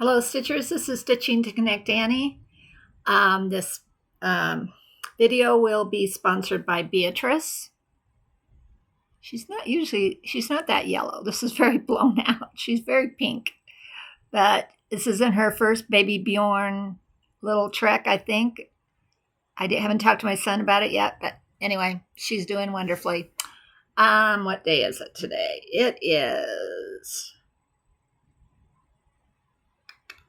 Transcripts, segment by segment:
Hello, Stitchers. This is Stitching to Connect Annie. This video will be sponsored by Beatrice. She's not that yellow. This is very blown out. She's very pink. But this is in her first baby Bjorn little trek, I think. Haven't talked to my son about it yet, but anyway, she's doing wonderfully. What day is it today? It is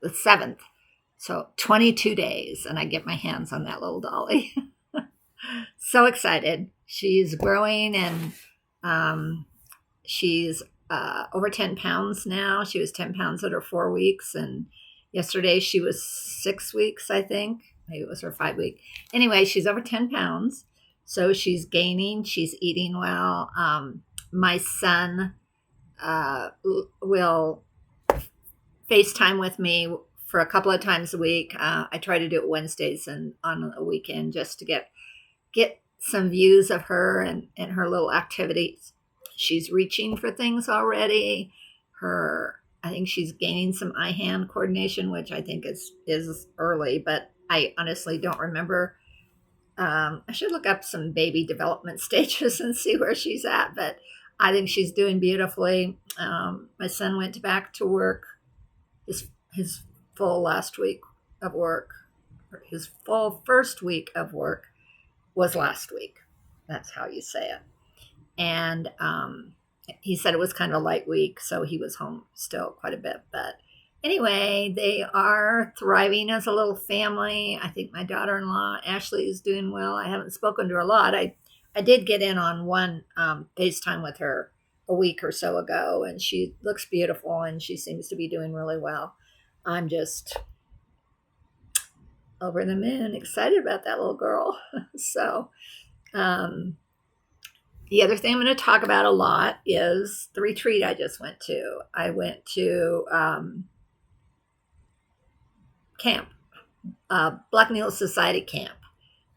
the 7th. So 22 days, and I get my hands on that little dolly. So excited. She's growing, and she's over 10 pounds now. She was 10 pounds at her 4 weeks, and yesterday she was 6 weeks, I think. Maybe it was her 5 week. Anyway, she's over 10 pounds. So she's gaining. She's eating well. My son will FaceTime with me for a couple of times a week. I try to do it Wednesdays and on a weekend just to get some views of her and her little activities. She's reaching for things already. I think she's gaining some eye-hand coordination, which I think is early, but I honestly don't remember. I should look up some baby development stages and see where she's at, but I think she's doing beautifully. My son went back to work. His full last week of work, or his full first week of work was last week. That's how you say it. And he said it was kind of a light week, so he was home still quite a bit. But anyway, they are thriving as a little family. I think my daughter-in-law, Ashley, is doing well. I haven't spoken to her a lot. I did get in on one FaceTime with her a week or so ago, and she looks beautiful, and she seems to be doing really well. I'm just over the moon, excited about that little girl. So the other thing I'm going to talk about a lot is the retreat I just went to. I went to camp, Black Needle Society camp.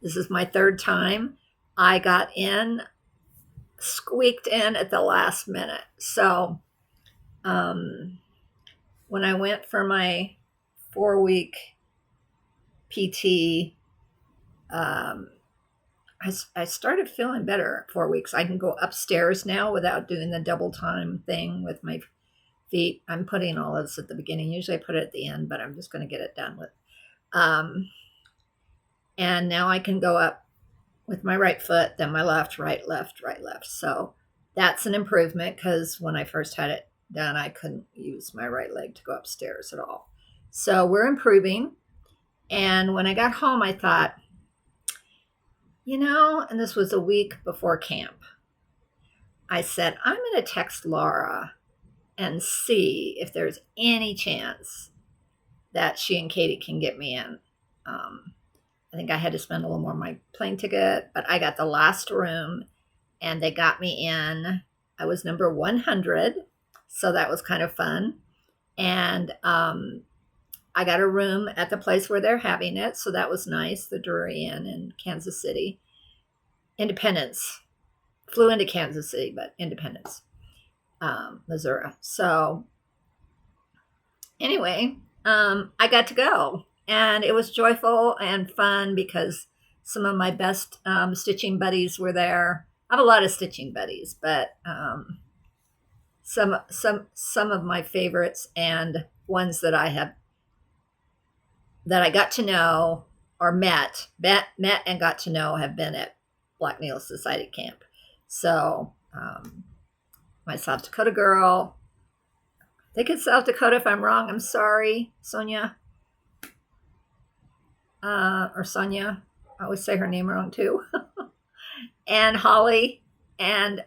This is my third time. I got squeaked in at the last minute. So when I went for my 4-week PT, I started feeling better at 4 weeks. I can go upstairs now without doing the double time thing with my feet. I'm putting all this at the beginning. Usually I put it at the end, but I'm just going to get it done with. And now I can go up with my right foot, then my left, right, left, right, left. So that's an improvement, because when I first had it done, I couldn't use my right leg to go upstairs at all. So we're improving. And when I got home, I thought, and this was a week before camp, I said, I'm going to text Laura and see if there's any chance that she and Katie can get me in. I think I had to spend a little more on my plane ticket, but I got the last room and they got me in. I was number 100, so that was kind of fun. And I got a room at the place where they're having it, so that was nice, the Drury Inn in Kansas City. Independence. Flew into Kansas City, but Independence, Missouri. So anyway, I got to go. And it was joyful and fun because some of my best stitching buddies were there. I have a lot of stitching buddies, but some of my favorites and ones that I got to know or met and got to know have been at Black Needle Society camp. So my South Dakota girl, I think it's South Dakota. If I'm wrong, I'm sorry, Sonia. Or Sonia. I always say her name wrong too. And Holly and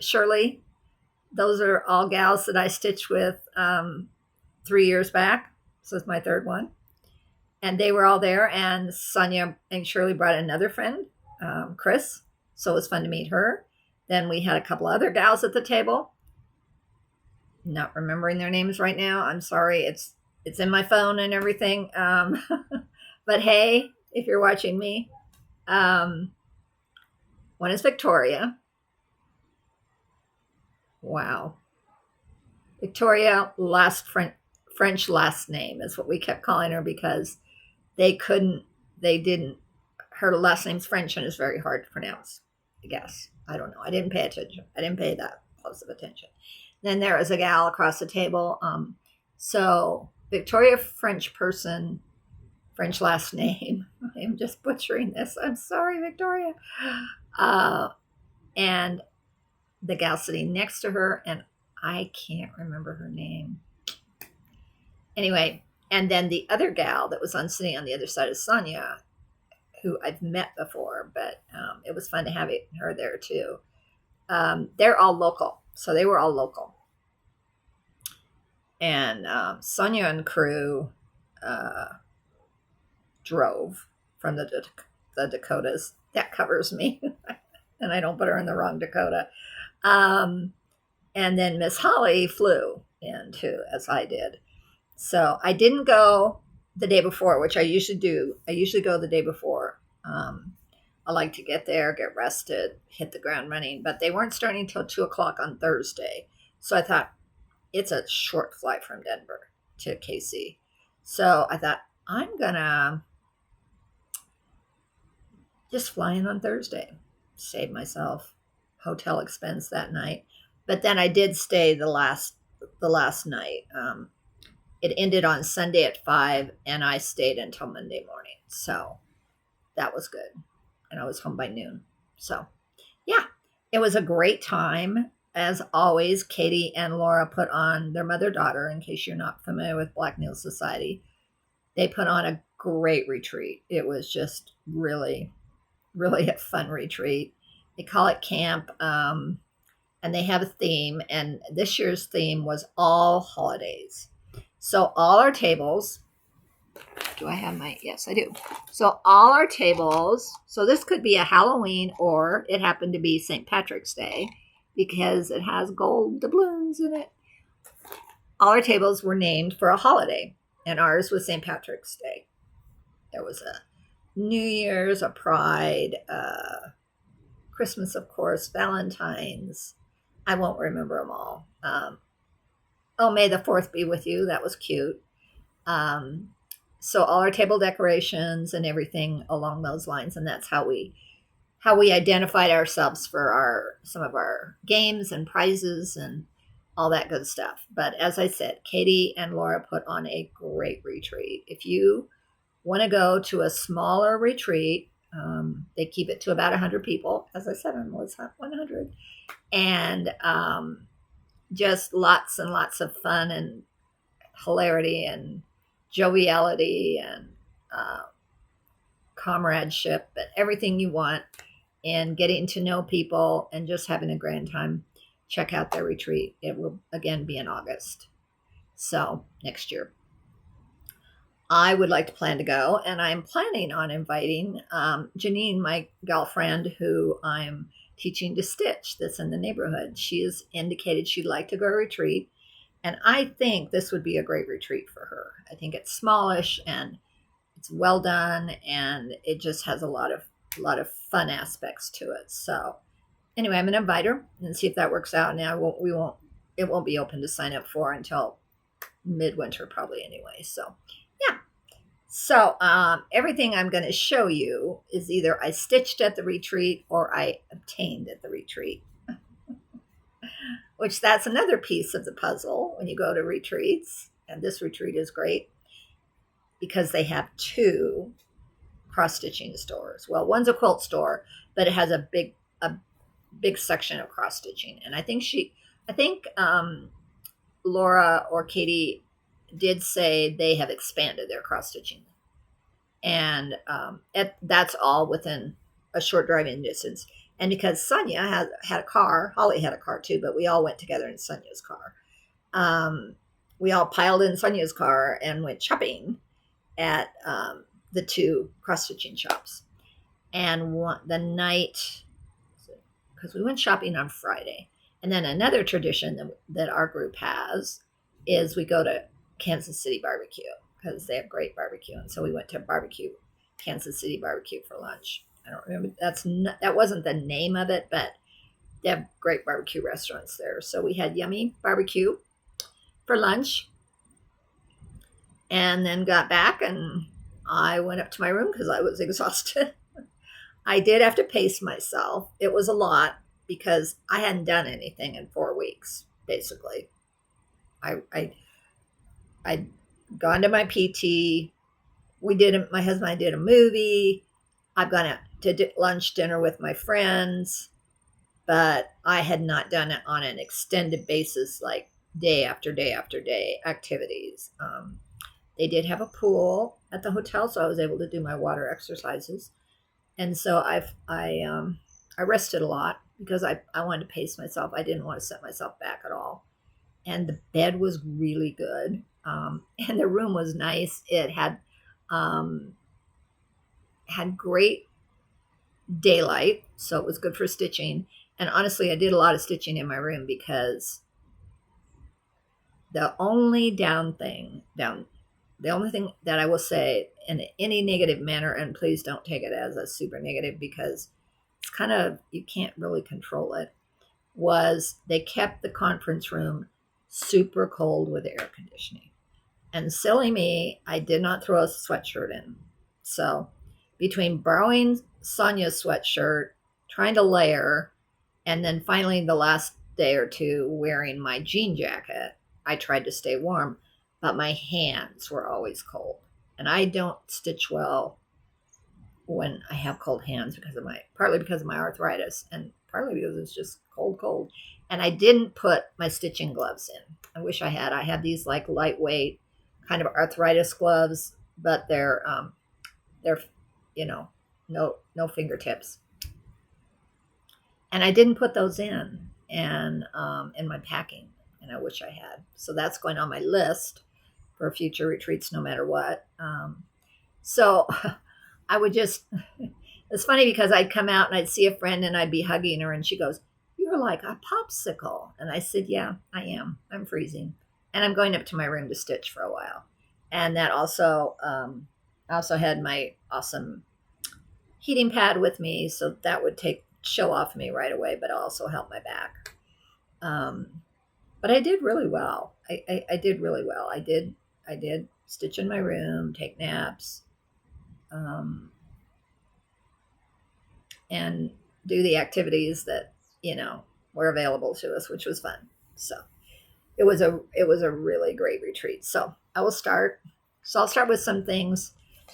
Shirley. Those are all gals that I stitched with 3 years back. So it's my third one. And they were all there. And Sonia and Shirley brought another friend, Chris. So it was fun to meet her. Then we had a couple other gals at the table. Not remembering their names right now. I'm sorry. It's in my phone and everything. But hey, if you're watching me, one is Victoria. Wow. Victoria, last French last name is what we kept calling her because they didn't, her last name's French and it's very hard to pronounce, I guess. I don't know. I didn't pay attention. I didn't pay that close of attention. Then there was a gal across the table. So Victoria, French person, French last name. I'm just butchering this. I'm sorry, Victoria. And the gal sitting next to her, and I can't remember her name. Anyway, and then the other gal that was sitting on the other side of Sonia, who I've met before, but it was fun to have her there too. They're all local, so they were all local. And Sonia and crew drove from the Dakotas. That covers me, and I don't put her in the wrong Dakota. And then Miss Holly flew in too, as I did. So I didn't go the day before, which I usually do. I usually go the day before. I like to get there, get rested, hit the ground running. But they weren't starting until 2:00 on Thursday. So I thought, it's a short flight from Denver to KC. So I thought, I'm going to just fly in on Thursday, save myself hotel expense that night. But then I did stay the last night. It ended on Sunday at 5, and I stayed until Monday morning. So that was good. And I was home by noon. So yeah, it was a great time. As always, Katie and Laura put on, their mother-daughter, in case you're not familiar with Black Needle Society, they put on a great retreat. It was just really, really a fun retreat. They call it camp, and they have a theme. And this year's theme was all holidays. So all our tables, do I have my, yes, I do. So all our tables, so this could be a Halloween, or it happened to be St. Patrick's Day because it has gold doubloons in it. All our tables were named for a holiday, and ours was St. Patrick's Day. There was a New Year's, a Pride, Christmas, of course, Valentine's. I won't remember them all. May the 4th be with you. That was cute. So all our table decorations and everything along those lines, and that's how we identified ourselves for some of our games and prizes and all that good stuff. But as I said, Katie and Laura put on a great retreat. If you want to go to a smaller retreat, they keep it to about 100 people. As I said, I'm always 100. And just lots and lots of fun and hilarity and joviality and comradeship and everything you want, and getting to know people and just having a grand time. Check out their retreat. It will again be in August, so next year. I would like to plan to go, and I'm planning on inviting Janine, my girlfriend, who I'm teaching to stitch, that's in the neighborhood. She has indicated she'd like to go retreat, and I think this would be a great retreat for her. I think it's smallish and it's well done, and it just has a lot of fun aspects to it. So anyway, I'm going to invite her and see if that works out. Now it won't be open to sign up for until midwinter probably anyway. So yeah. So everything I'm going to show you is either I stitched at the retreat or I obtained at the retreat. Which that's another piece of the puzzle when you go to retreats. And this retreat is great because they have 2 cross-stitching stores. Well, one's a quilt store, but it has a big section of cross-stitching. And I think Laura or Katie did say they have expanded their cross-stitching. And that's all within a short driving distance. And because Sonia had a car, Holly had a car too, but we all went together in Sonia's car. We all piled in Sonia's car and went shopping at the 2 cross-stitching shops. And the night, because we went shopping on Friday. And then another tradition that our group has is we go to Kansas City Barbecue because they have great barbecue. And so we went to Kansas City Barbecue for lunch. I don't remember. That wasn't the name of it, but they have great barbecue restaurants there. So we had yummy barbecue for lunch. and then got back and I went up to my room because I was exhausted. I did have to pace myself. It was a lot because I hadn't done anything in 4 weeks, basically. I I'd gone to my PT. My husband and I did a movie. I've gone out to lunch, dinner with my friends, but I had not done it on an extended basis, like day after day after day activities. They did have a pool at the hotel, so I was able to do my water exercises. And so I rested a lot because I wanted to pace myself. I didn't want to set myself back at all. And the bed was really good. And the room was nice. It um, had great daylight, so it was good for stitching. And honestly, I did a lot of stitching in my room because the only the only thing that I will say in any negative manner, and please don't take it as a super negative because it's kind of, you can't really control it, was they kept the conference room super cold with air conditioning. And silly me, I did not throw a sweatshirt in. So between borrowing Sonia's sweatshirt, trying to layer, and then finally the last day or two wearing my jean jacket, I tried to stay warm, but my hands were always cold. And I don't stitch well when I have cold hands partly because of my arthritis and partly because it's just cold. And I didn't put my stitching gloves in. I wish I had. I have these like lightweight kind of arthritis gloves, but they're no fingertips. And I didn't put those in my packing, and I wish I had. So that's going on my list for future retreats, no matter what. So I would just, it's funny because I'd come out and I'd see a friend and I'd be hugging her and she goes, "You're like a popsicle." And I said, "Yeah, I am. I'm freezing. And I'm going up to my room to stitch for a while." And that also, I also had my awesome heating pad with me. So that would chill off me right away, but also help my back. But I did really well. I did really well. I did stitch in my room, take naps, and do the activities that were available to us, which was fun. So it was a really great retreat. So I'll start with some things.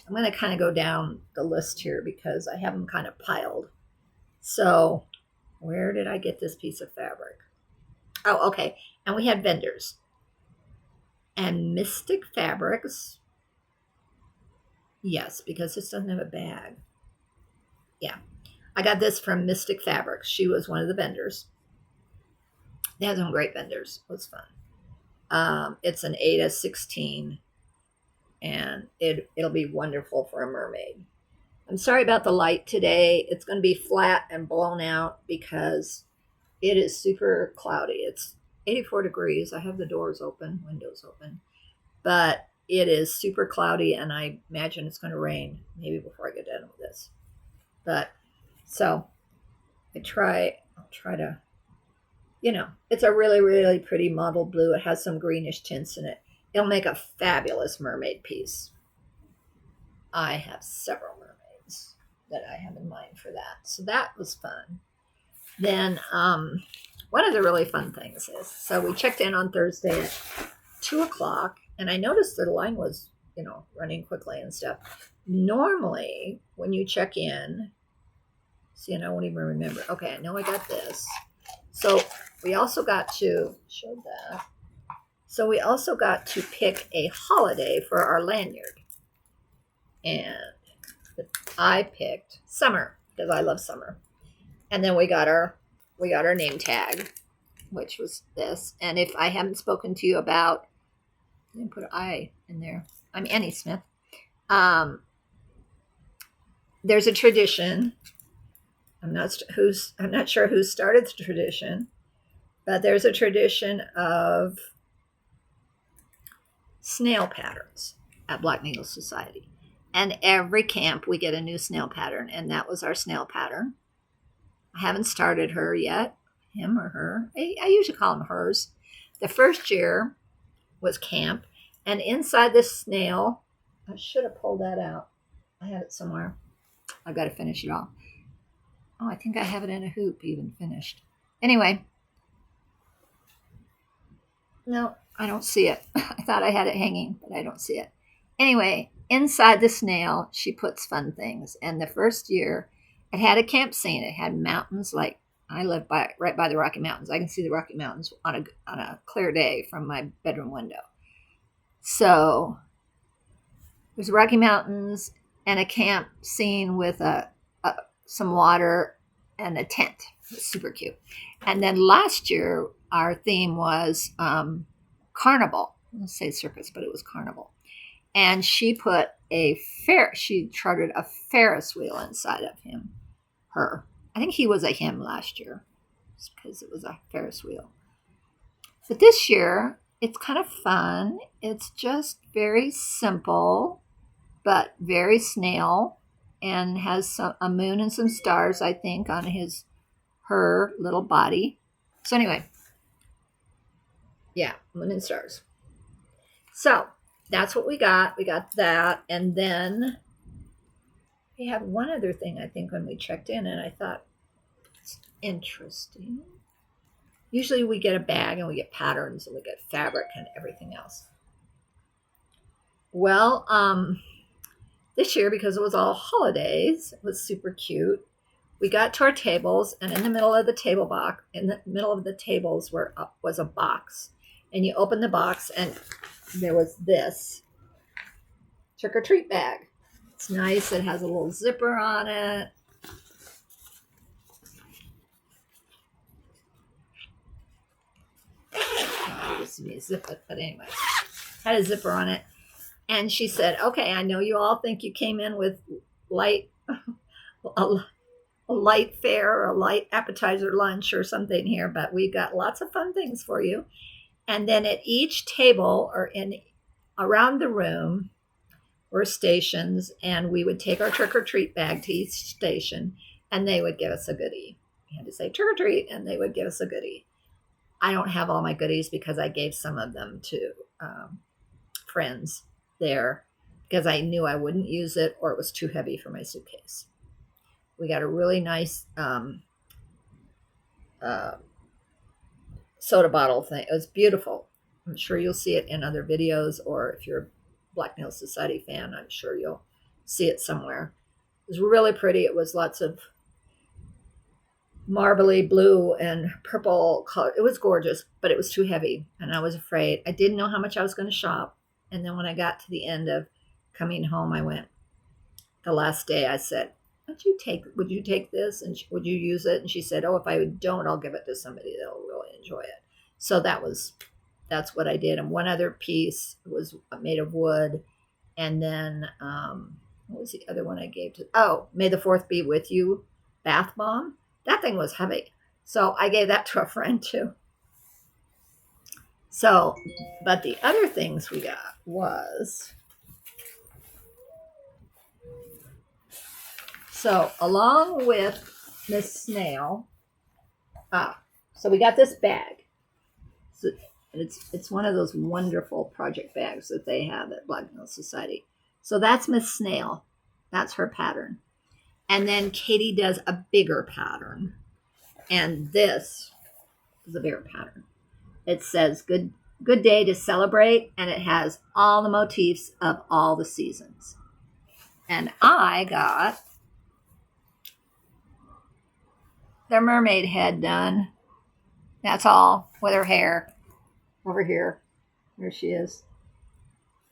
I'm going to kind of go down the list here because I have them kind of piled. So where did I get this piece of fabric? Oh, okay. And we had vendors. And Mystic Fabrics. Yes, because this doesn't have a bag. Yeah. I got this from Mystic Fabrics. She was one of the vendors. They had some great vendors. It was fun. It's an 8/16, and it'll be wonderful for a mermaid. I'm sorry about the light today. It's going to be flat and blown out because it is super cloudy. It's 84 degrees. I have the windows open, but it is super cloudy, and I imagine it's going to rain maybe before I get done with this. But so I'll try to, it's a really, really pretty mottled blue. It has some greenish tints in it. It'll make a fabulous mermaid piece. I have several mermaids that I have in mind for that. So that was fun. Then one of the really fun things is, so we checked in on Thursday at 2:00, and I noticed that the line was, running quickly and stuff. Normally, when you check in, see, and I won't even remember. Okay, I know I got this. So we also got to show that. So we also got to pick a holiday for our lanyard, and I picked summer because I love summer. And then we got our name tag, which was this. And if I haven't spoken to you about, I'm going to put an I in there. I'm Annie Smith. There's a tradition. I'm not sure who started the tradition, but there's a tradition of snail patterns at Black Needle Society. And every camp we get a new snail pattern, and that was our snail pattern. I haven't started her yet, him or her. I usually call them hers. The first year was camp, And inside this snail, I should have pulled that out. I had it somewhere. I've got to finish it off. Oh, I think I have it in a hoop even finished. Anyway, no, I don't see it. I thought I had it hanging, but I don't see it. Anyway, inside the snail, she puts fun things. And the first year, it had a camp scene. It had mountains. Like I live right by the Rocky Mountains. I can see the Rocky Mountains on a clear day from my bedroom window. So there's Rocky Mountains and a camp scene with some water and a tent. It was super cute. And then last year, our theme was carnival. Let's say circus, but it was carnival. And she put she chartered a Ferris wheel inside of her. I think he was a him last year, just because it was a Ferris wheel. But this year, it's kind of fun. It's just very simple, but very snail, and has a moon and some stars, I think, on her little body. So anyway, yeah, moon and stars. So that's what we got. We got that, and then we had one other thing, I think, when we checked in, and I thought, it's interesting. Usually we get a bag and we get patterns and we get fabric and everything else. Well, this year, because it was all holidays, it was super cute. We got to our tables, and in the middle of the tables was a box. And you open the box, and there was this trick-or-treat bag. It's nice. It has a little zipper on it. Zip it, but anyway, had a zipper on it. And she said, okay, I know you all think you came in with a light fare or a light appetizer lunch or something here, but we've got lots of fun things for you. And then at each table or around the room were stations, and we would take our trick-or-treat bag to each station, and they would give us a goodie. We had to say trick-or-treat, and they would give us a goodie. I don't have all my goodies because I gave some of them to friends there because I knew I wouldn't use it or it was too heavy for my suitcase. We got a really nice soda bottle thing. It was beautiful. I'm sure you'll see it in other videos, or if you're a Black Nail Society fan, I'm sure you'll see it somewhere. It was really pretty. It was lots of marbly blue and purple color. It was gorgeous, but it was too heavy, and I was afraid. I didn't know how much I was going to shop. And then when I got to the end of coming home, I went, the last day, I said, would you take this, and would you use it? And she said, oh, if I don't, I'll give it to somebody that'll really enjoy it. So that's what I did. And one other piece was made of wood. And then what was the other one I gave to? Oh, May the 4th be with you bath bomb. That thing was heavy. So I gave that to a friend too. So, but the other things we got was, so along with Miss Snail, so we got this bag. So it's one of those wonderful project bags that they have at Black Nail Society. So that's Miss Snail. That's her pattern. And then Katie does a bigger pattern. And this is a bigger pattern. It says good day to celebrate, and it has all the motifs of all the seasons. And I got their mermaid head done. That's all, with her hair over here. There she is.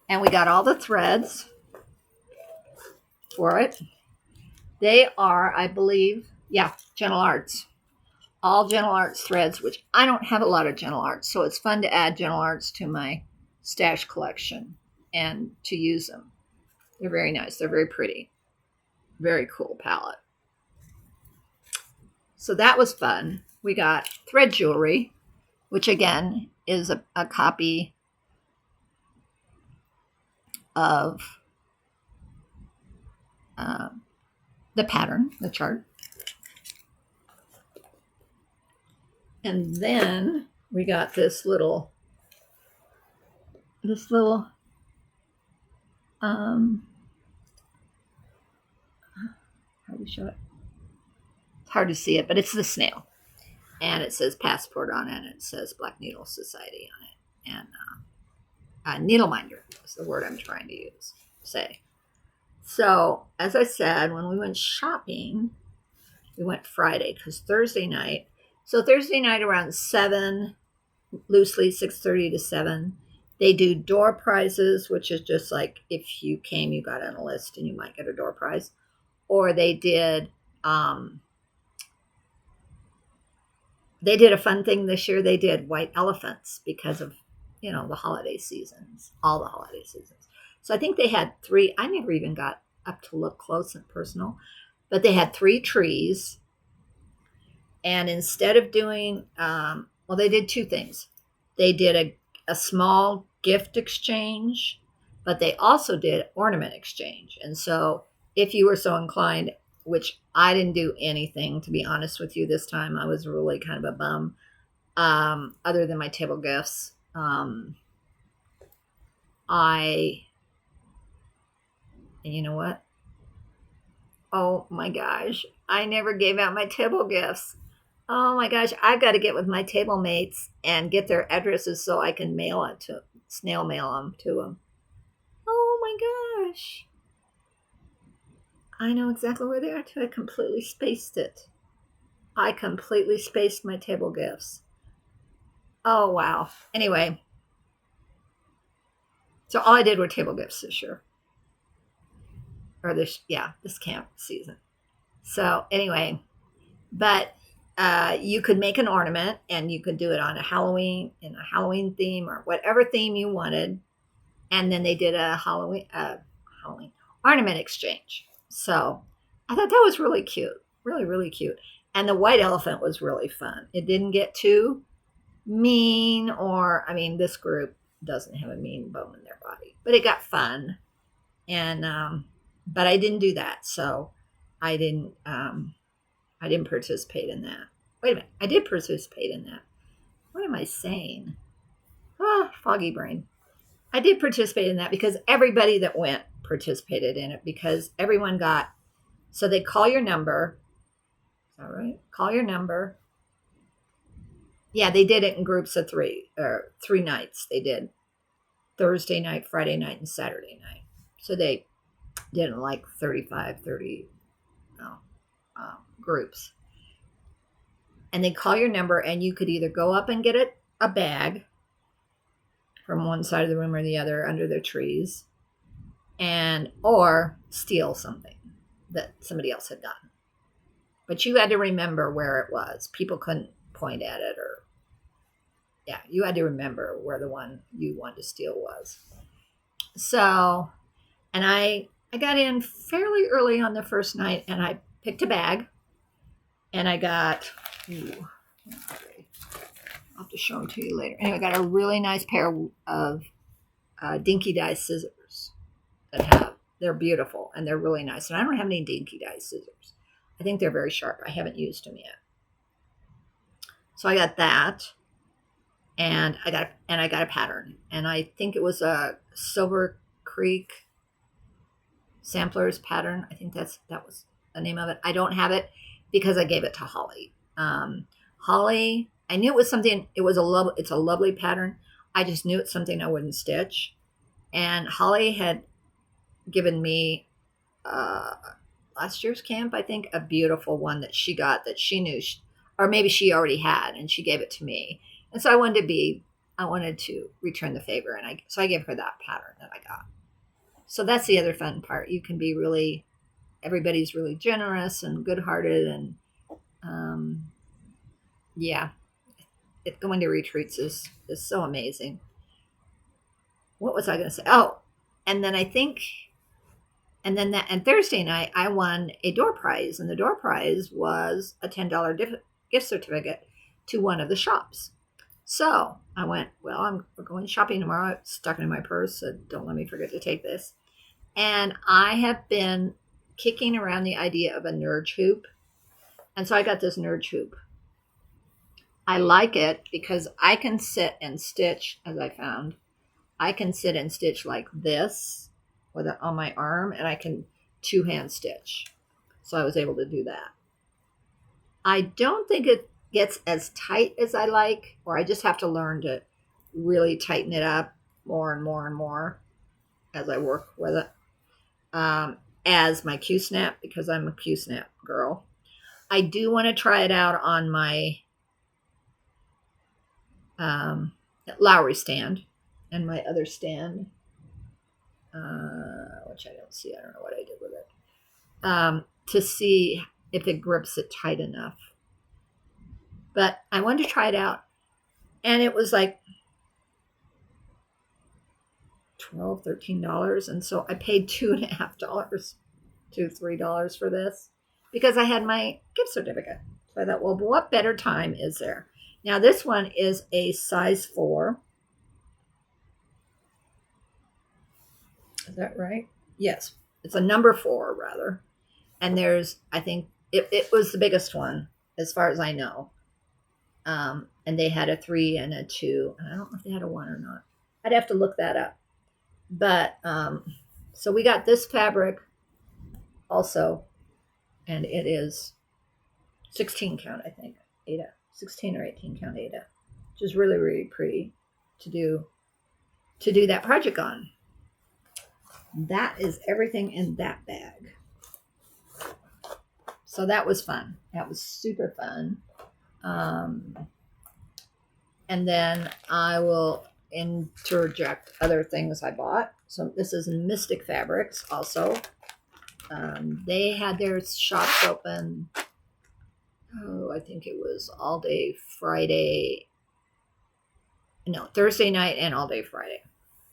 And we got all the threads for it. They are, I believe, Gentle Arts. All Gentle Arts threads, which I don't have a lot of Gentle Arts, so it's fun to add Gentle Arts to my stash collection and to use them. They're very nice. They're very pretty. Very cool palette. So that was fun. We got thread jewelry, which again is a copy of the pattern, the chart. And then we got this little Um, how do we show it? It's hard to see it, but it's the snail. And it says passport on it, and it says Black Needle Society on it. And needle minder is the word I'm trying to say. So, as I said, when we went shopping, we went Friday because Thursday night. So Thursday night around 7, loosely 6:30 to 7, they do door prizes, which is just like if you came, you got on a list and you might get a door prize. Or they did a fun thing this year. They did white elephants because of, the holiday seasons, all the holiday seasons. So I think they had 3. I never even got up to look close and personal, but they had 3 trees. And instead of doing, they did 2 things. They did a small gift exchange, but they also did ornament exchange. And so if you were so inclined, which I didn't do anything, to be honest with you, this time I was really kind of a bum, other than my table gifts. And you know what? Oh my gosh, I never gave out my table gifts. Oh my gosh, I've got to get with my table mates and get their addresses so I can snail mail them to them. Oh my gosh. I know exactly where they are too. I completely spaced it. I completely spaced my table gifts. Oh wow. Anyway, so all I did were table gifts this year. Or this camp season. So anyway, but you could make an ornament and you could do it on a Halloween theme or whatever theme you wanted. And then they did a Halloween ornament exchange. So I thought that was really cute, really, really cute. And the white elephant was really fun. It didn't get too mean, this group doesn't have a mean bone in their body, but it got fun. And but I didn't do that, so I didn't participate in that. Wait a minute, I did participate in that. What am I saying? Foggy brain. I did participate in that because everybody that went participated in it, because everyone got, so they call your number. All right, call your number. Yeah, they did it in groups of 3, or 3 nights. They did Thursday night, Friday night, and Saturday night. So they did like 30 groups. And they call your number, and you could either go up and get a bag from one side of the room or the other under the trees, or steal something that somebody else had done. But you had to remember where it was. People couldn't point at it, you had to remember where the one you wanted to steal was. So, and I got in fairly early on the first night, and I picked a bag, and I got, I'll have to show them to you later. Anyway, I got a really nice pair of dinky die scissors they're beautiful, and they're really nice. And I don't have any dinky die scissors. I think they're very sharp. I haven't used them yet. So I got that, and I got a pattern, and I think it was a Silver Creek Samplers pattern. I think that was the name of it. I don't have it because I gave it to Holly. Holly, I knew it was something. It's a lovely pattern. I just knew it's something I wouldn't stitch. And Holly had given me last year's camp, I think, a beautiful one that she got that she knew, or maybe she already had, and she gave it to me. And so I wanted to return the favor, and so I gave her that pattern that I got. So that's the other fun part. You can be everybody's really generous and good-hearted, and going to retreats is so amazing. What was I going to say? Oh, and then and Thursday night I won a door prize, and the door prize was a $10 gift certificate to one of the shops. So I went, we're going shopping tomorrow. It's stuck in my purse, so don't let me forget to take this. And I have been kicking around the idea of a nurge hoop. And so I got this nurge hoop. I like it because I can sit and stitch, as I found. I can sit and stitch like this, with it on my arm, and I can 2-hand stitch. So I was able to do that. I don't think it gets as tight as I like, or I just have to learn to really tighten it up more and more and more as I work with it. As my Q-snap, because I'm a Q-snap girl. I do want to try it out on my Lowry stand and my other stand, which I don't see. I don't know what I did with it, to see if it grips it tight enough. But I wanted to try it out, and it was like $12, $13, and so I paid $2.50 to $3 for this because I had my gift certificate. So I thought, well, what better time is there? Now this one is a size 4. Is that right? Yes, it's a number 4 rather. And there's, I think it was the biggest one as far as I know. And they had a 3 and a 2. And I don't know if they had a 1 or not. I'd have to look that up. But so we got this fabric also, and it is 16 count, I think, Aida, 16 or 18 count Aida, which is really, really pretty to do that project on. That is everything in that bag. So that was fun. That was super fun. And then I will interject other things I bought. So this is Mystic Fabrics also. They had their shops open, I think it was all day Friday. No, Thursday night and all day Friday.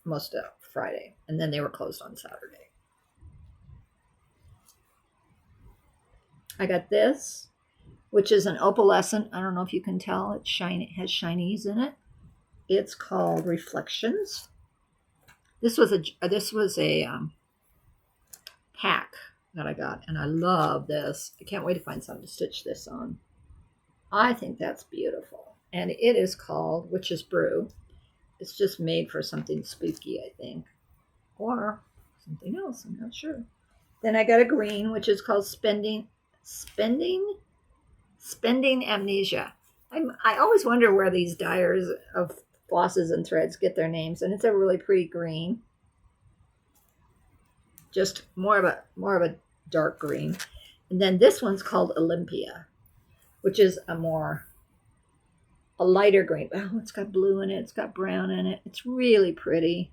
Most of Friday. And then they were closed on Saturday. I got this, which is an opalescent. I don't know if you can tell. It's shiny. It has shinies in it. It's called Reflections. This was a pack that I got, and I love this. I can't wait to find something to stitch this on. I think that's beautiful. And it is called Witch's Brew. It's just made for something spooky, I think. Or something else, I'm not sure. Then I got a green, which is called Spending Amnesia. I always wonder where these dyers of flosses and threads get their names, and it's a really pretty green. Just more of a dark green. And then this one's called Olympia, which is a lighter green. Oh, it's got blue in it. It's got brown in it. It's really pretty.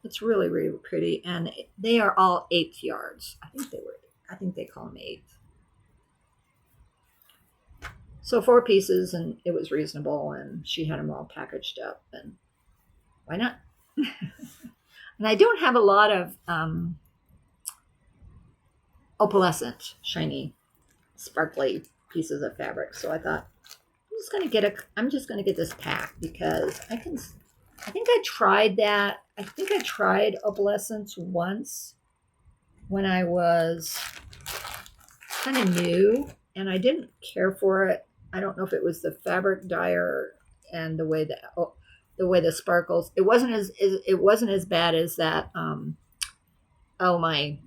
It's really, really pretty. And they are all 1/8 yards. I think they call them 1/8. So 4 pieces, and it was reasonable, and she had them all packaged up, and why not? And I don't have a lot of opalescent, shiny, sparkly pieces of fabric, so I thought I'm just gonna get this pack because I think I tried that. I think I tried opalescence once when I was kind of new, and I didn't care for it. I don't know if it was the fabric dyer and the way the sparkles. It wasn't as bad as that. My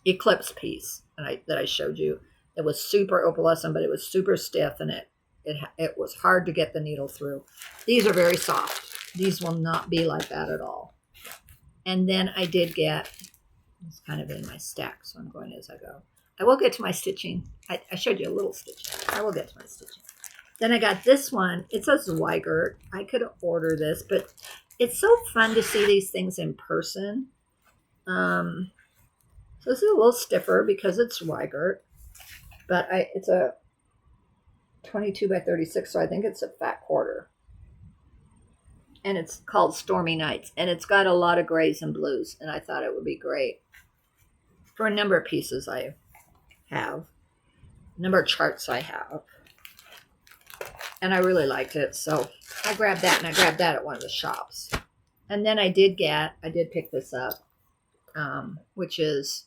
Eclipse piece that I showed you. It was super opalescent, but it was super stiff, and it was hard to get the needle through. These are very soft. These will not be like that at all. And then I did get, it's kind of in my stack, so I'm going as I go. I will get to my stitching. I showed you a little stitching. I will get to my stitching. Then I got this one. It's a Zweigert. I could order this, but it's so fun to see these things in person. So this is a little stiffer because it's Zweigert, but it's a 22 by 36, so I think it's a fat quarter. And it's called Stormy Nights, and it's got a lot of grays and blues, and I thought it would be great for a number of pieces I have, a number of charts I have, and I really liked it, so I grabbed that, and I grabbed that at one of the shops. And then I did pick this up, which is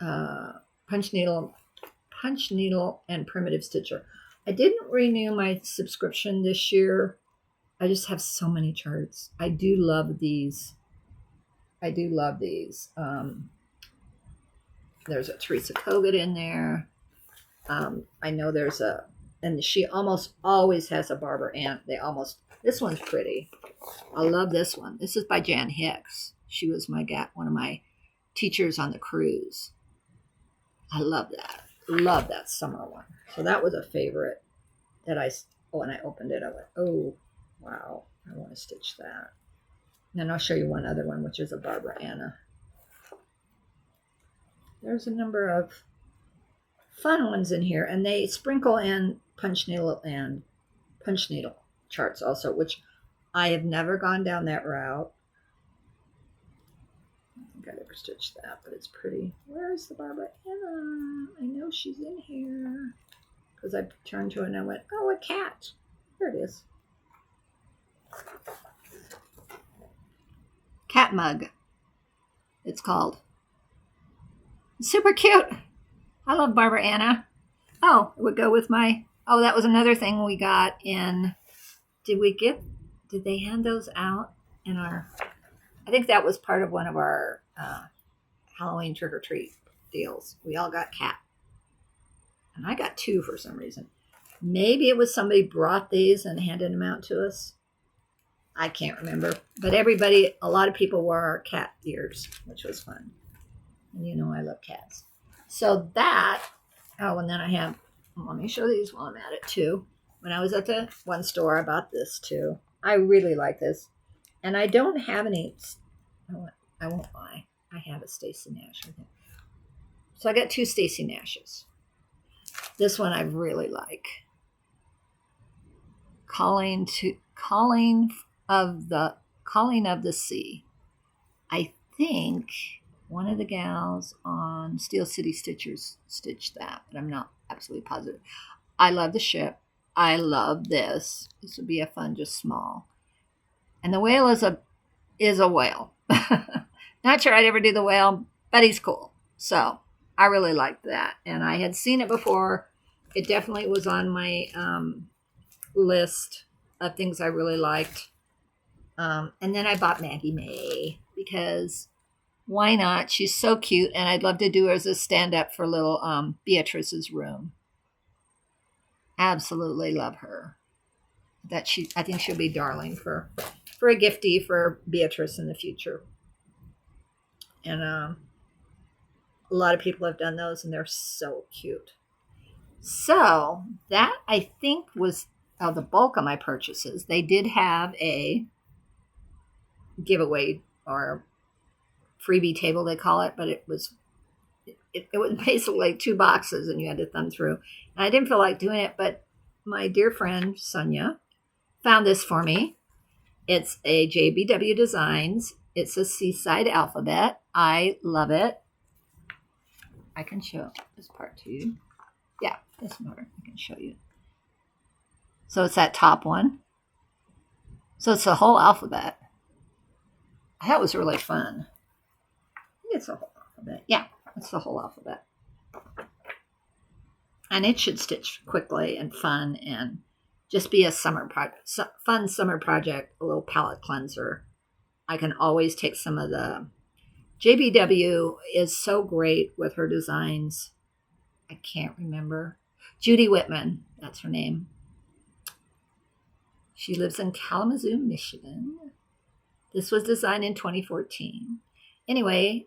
punch needle and primitive stitcher. I didn't renew my subscription this year I just have so many charts. I do love these. I do love these. There's a Teresa Kogut in there. I know there's a, and she almost always has a Barbara Ann. This one's pretty. I love this one. This is by Jan Hicks. She was one of my teachers on the cruise. I love that. Love that summer one. So that was a favorite that when I opened it, I went, oh, wow, I want to stitch that. And then I'll show you one other one, which is a Barbara Anna. There's a number of fun ones in here, and they sprinkle in punch needle charts also, which I have never gone down that route. I don't think I ever stitched that, but it's pretty. Where's the Barbara Anna? I know she's in here because I turned to it and I went, oh, a cat. There it is. Cat mug, it's called. Super cute. I love Barbara Anna. Oh, it would go with that was another thing we got in. Did they hand those out in I think that was part of one of our Halloween trick-or-treat deals. We all got cat. And I got 2 for some reason. Maybe it was somebody brought these and handed them out to us. I can't remember. But a lot of people wore our cat ears, which was fun. And you know I love cats. So that, and then let me show these while I'm at it too. When I was at the one store, I bought this too. I really like this. And I don't have any, I won't lie. I have a Stacy Nash, I think. So I got 2 Stacy Nashes. This one I really like. Calling of the Sea. I think one of the gals on Steel City Stitchers stitched that, but I'm not absolutely positive. I love the ship. I love this. This would be a fun, just small. And the whale is a whale. Not sure I'd ever do the whale, but he's cool. So I really liked that. And I had seen it before. It definitely was on my list of things I really liked. And then I bought Maggie May because why not? She's so cute, and I'd love to do her as a stand-up for little Beatrice's room. Absolutely love her. I think she'll be darling for a giftie for Beatrice in the future. And a lot of people have done those, and they're so cute. So that I think was the bulk of my purchases. They did have a giveaway or freebie table, they call it, but it was basically like 2 boxes and you had to thumb through. And I didn't feel like doing it, but my dear friend Sonia found this for me. It's a JBW Designs. It's a Seaside alphabet. I love it. I can show this part to you. Yeah, this part I can show you. So it's that top one. So it's the whole alphabet. That was really fun. It's the whole alphabet. Yeah, it's the whole alphabet. And it should stitch quickly and fun and just be a fun summer project, a little palette cleanser. I can always take some of the JBW is so great with her designs. I can't remember. Judy Whitman, that's her name. She lives in Kalamazoo, Michigan. This was designed in 2014. Anyway,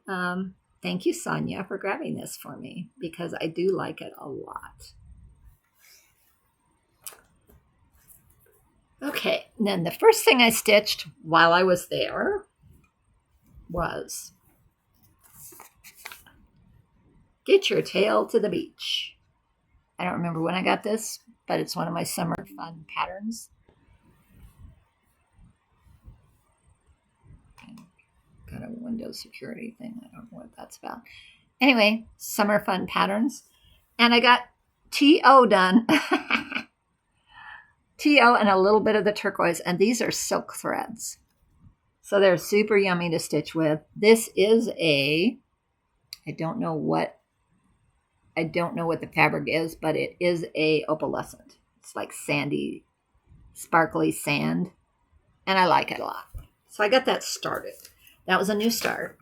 thank you, Sonia, for grabbing this for me because I do like it a lot. Okay, and then the first thing I stitched while I was there was Get Your Tail to the Beach. I don't remember when I got this, but it's one of my summer fun patterns. Got a window security thing. I don't know what that's about. Anyway, summer fun patterns. And I got TO done. TO and a little bit of the turquoise. And these are silk threads. So they're super yummy to stitch with. This is I don't know what the fabric is, but it is a opalescent. It's like sandy, sparkly sand. and I like it a lot. So I got that started. That was a new start.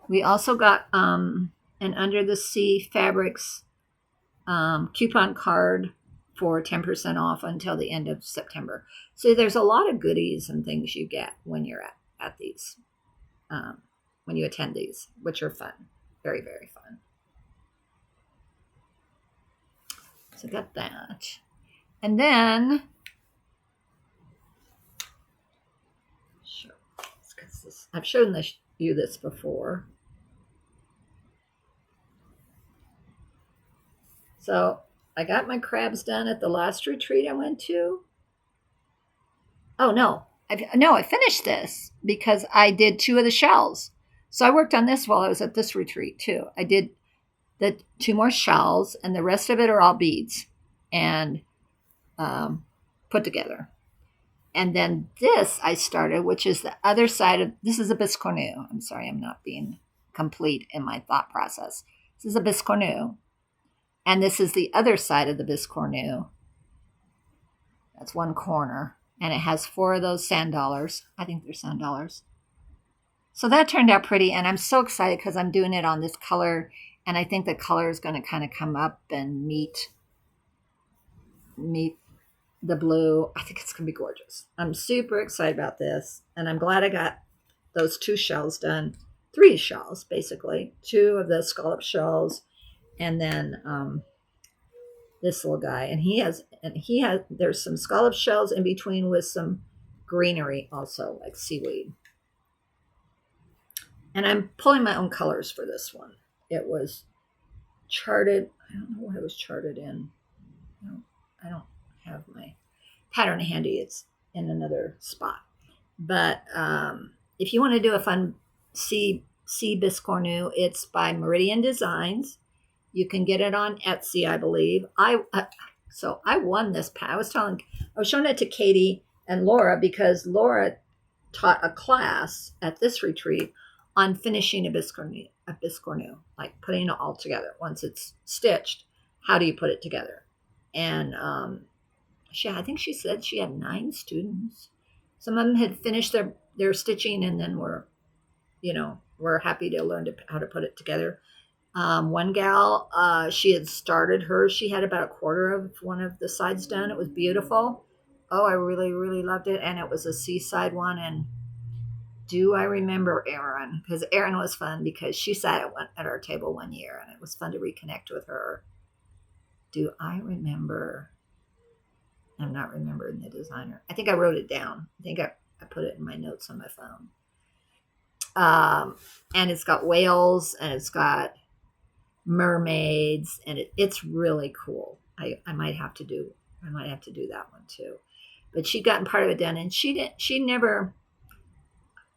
We also got an Under the Sea Fabrics coupon card for 10% off until the end of September. So there's a lot of goodies and things you get when you're at these, when you attend these, which are fun. Very, very fun. So got that. And then, sure, I've shown you this before. So I got my crabs done at the last retreat I went to. Oh no, I finished this because I did 2 of the shells. So I worked on this while I was at this retreat too. I did the 2 more shells, and the rest of it are all beads and put together. And then this I started, which is the other side of, this is a biscornu. I'm sorry, I'm not being complete in my thought process. This is a biscornu. And this is the other side of the biscornu. That's one corner. And it has 4 of those sand dollars. I think they're sand dollars. So that turned out pretty. And I'm so excited because I'm doing it on this color. And I think the color is going to kind of come up and meet the blue. I think it's going to be gorgeous. I'm super excited about this. And I'm glad I got those 2 shells done. 3 shells, basically. 2 of the scallop shells. And then this little guy, and he has there's some scallop shells in between with some greenery also, like seaweed. And I'm pulling my own colors for this one. It was charted. I don't know what it was charted in. No, I don't have my pattern handy. It's in another spot. But if you want to do a fun sea biscornu, it's by Meridian Designs. You can get it on Etsy, I believe. So I won this. I was showing it to Katie and Laura because Laura taught a class at this retreat on finishing a biscornu, like putting it all together. Once it's stitched, how do you put it together? And I think she said she had 9 students. Some of them had finished their stitching and then were happy to learn how to put it together. One gal, she had started hers. She had about a quarter of one of the sides done. It was beautiful. Oh, I really, really loved it. And it was a seaside one. And do I remember Erin? Because Erin was fun because she sat at our table one year and it was fun to reconnect with her. Do I remember? I'm not remembering the designer. I think I wrote it down. I think I put it in my notes on my phone. And it's got whales and it's got mermaids, and it's really cool. I might have to do that one too. But she'd gotten part of it done, and she never.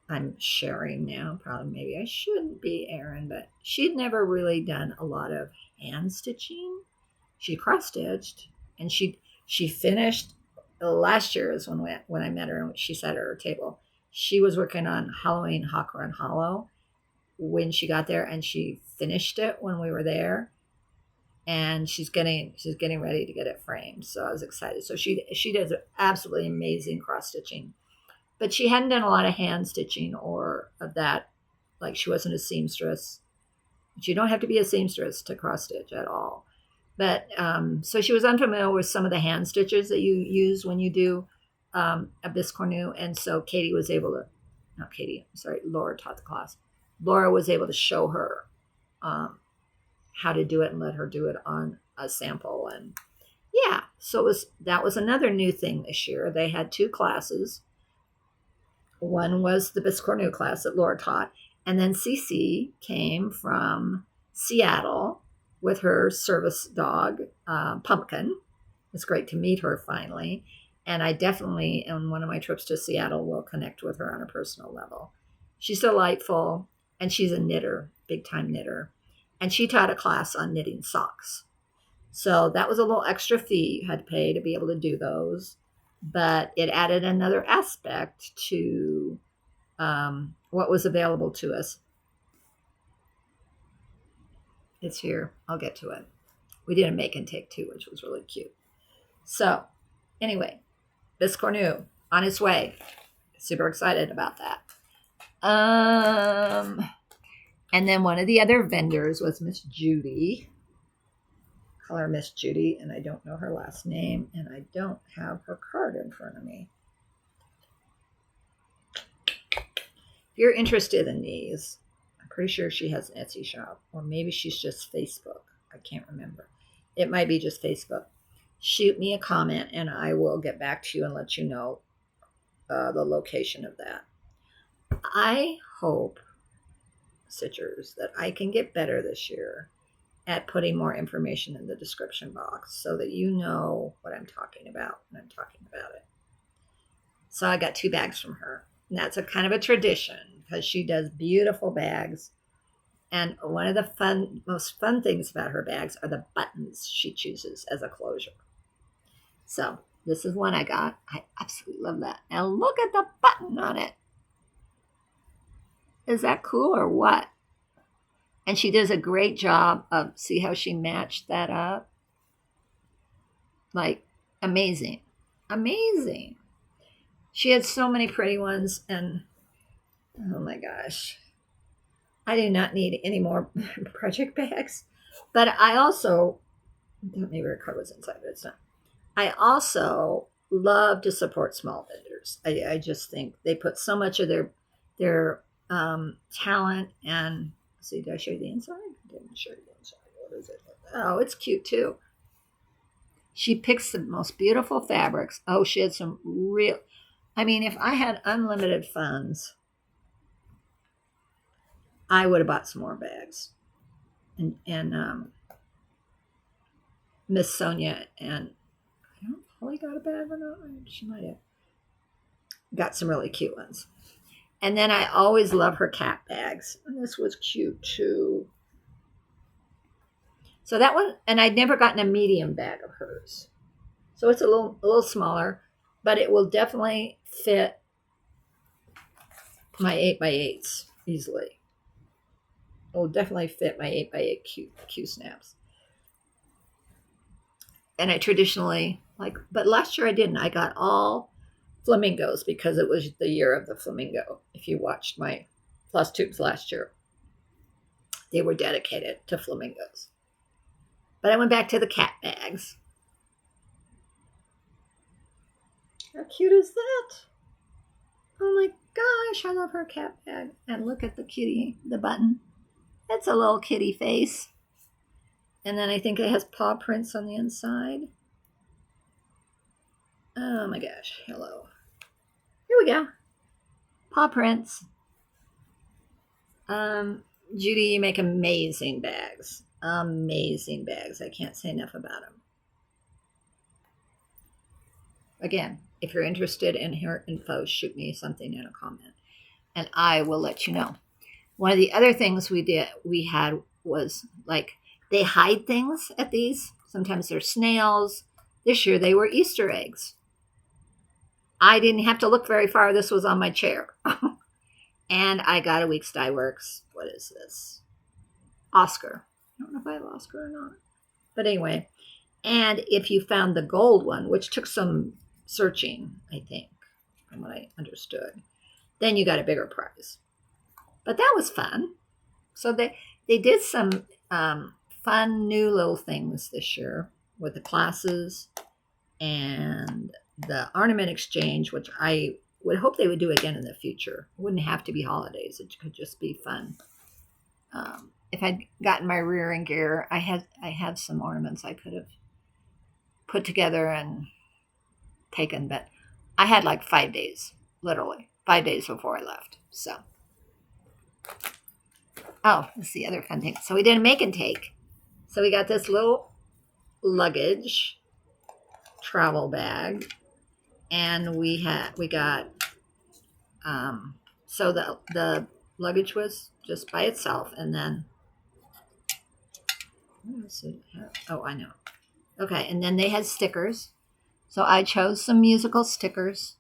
I'm sharing now. Probably maybe I shouldn't be, Erin, but she'd never really done a lot of hand stitching. She cross stitched, and she finished last year is when I met her and she sat at her table. She was working on Halloween Hawk Run Hollow when she got there, and she finished it when we were there, and she's getting ready to get it framed. So I was excited. So she does absolutely amazing cross stitching, but she hadn't done a lot of hand stitching or of that. Like she wasn't a seamstress. You don't have to be a seamstress to cross stitch at all. But so she was unfamiliar with some of the hand stitches that you use when you do a biscornu, and so Laura taught the class. Laura was able to show her how to do it and let her do it on a sample. And yeah, so that was another new thing this year. They had 2 classes. One was the biscornu class that Laura taught, and then Cece came from Seattle with her service dog, Pumpkin. It's great to meet her finally. And I definitely, on one of my trips to Seattle, will connect with her on a personal level. She's delightful. And she's a knitter, big time knitter. And she taught a class on knitting socks. So that was a little extra fee you had to pay to be able to do those. But it added another aspect to what was available to us. It's here. I'll get to it. We did a make and take too, which was really cute. So anyway, this Cornu on its way. Super excited about that. And then one of the other vendors was Miss Judy. Call her Miss Judy, and I don't know her last name, and I don't have her card in front of me. If you're interested in these, I'm pretty sure she has an Etsy shop, or maybe she's just Facebook. I can't remember. It might be just Facebook. Shoot me a comment, and I will get back to you and let you know the location of that. I hope, Stitchers, that I can get better this year at putting more information in the description box so that you know what I'm talking about when I'm talking about it. So I got 2 bags from her. And that's a kind of a tradition because she does beautiful bags. And one of the most fun things about her bags are the buttons she chooses as a closure. So this is one I got. I absolutely love that. And look at the button on it. Is that cool or what? And she does a great job of, see how she matched that up? Like, amazing. Amazing. She had so many pretty ones, and oh my gosh. I do not need any more project bags. But I also, maybe her card was inside, but it's not. I also love to support small vendors. I just think they put so much of their talent and, see, did I show you the inside? I didn't show you the inside. What is it? Oh, it's cute too. She picks the most beautiful fabrics. Oh, she had some real, I mean, if I had unlimited funds, I would have bought some more bags. And Miss Sonia, and I don't know if Holly got a bag or not. She might have got some really cute ones. And then I always love her cat bags. And this was cute too. So that one, and I'd never gotten a medium bag of hers. So it's a little smaller, but it will definitely fit my 8x8s easily. It will definitely fit my 8x8 Q snaps. And I traditionally, but last year I didn't. I got all flamingos because it was the year of the flamingo. If you watched my Plus Tubes last year, they were dedicated to flamingos. But I went back to the cat bags. How cute is that? Oh my gosh, I love her cat bag. And look at the kitty, the button. It's a little kitty face. And then I think it has paw prints on the inside. Oh my gosh, hello. Here we go. Paw prints. Judy, you make amazing bags. Amazing bags. I can't say enough about them. Again, if you're interested in her info, shoot me something in a comment and I will let you know. One of the other things we had was they hide things at these. Sometimes they're snails. This year they were Easter eggs. I didn't have to look very far. This was on my chair. And I got a Weeks Dye Works. What is this? Oscar. I don't know if I have Oscar or not. But anyway, and if you found the gold one, which took some searching, I think, from what I understood, then you got a bigger prize. But that was fun. So they did some fun new little things this year with the classes and the ornament exchange, which I would hope they would do again in the future. It wouldn't have to be holidays. It could just be fun. If I'd gotten my rear end gear, I had some ornaments I could have put together and taken, but I had 5 days, literally 5 days before I left. So, that's the other fun thing. So we did a make and take. So we got this little luggage travel bag, and we got so the luggage was just by itself, and then I know. Okay, and then they had stickers. So I chose some musical stickers.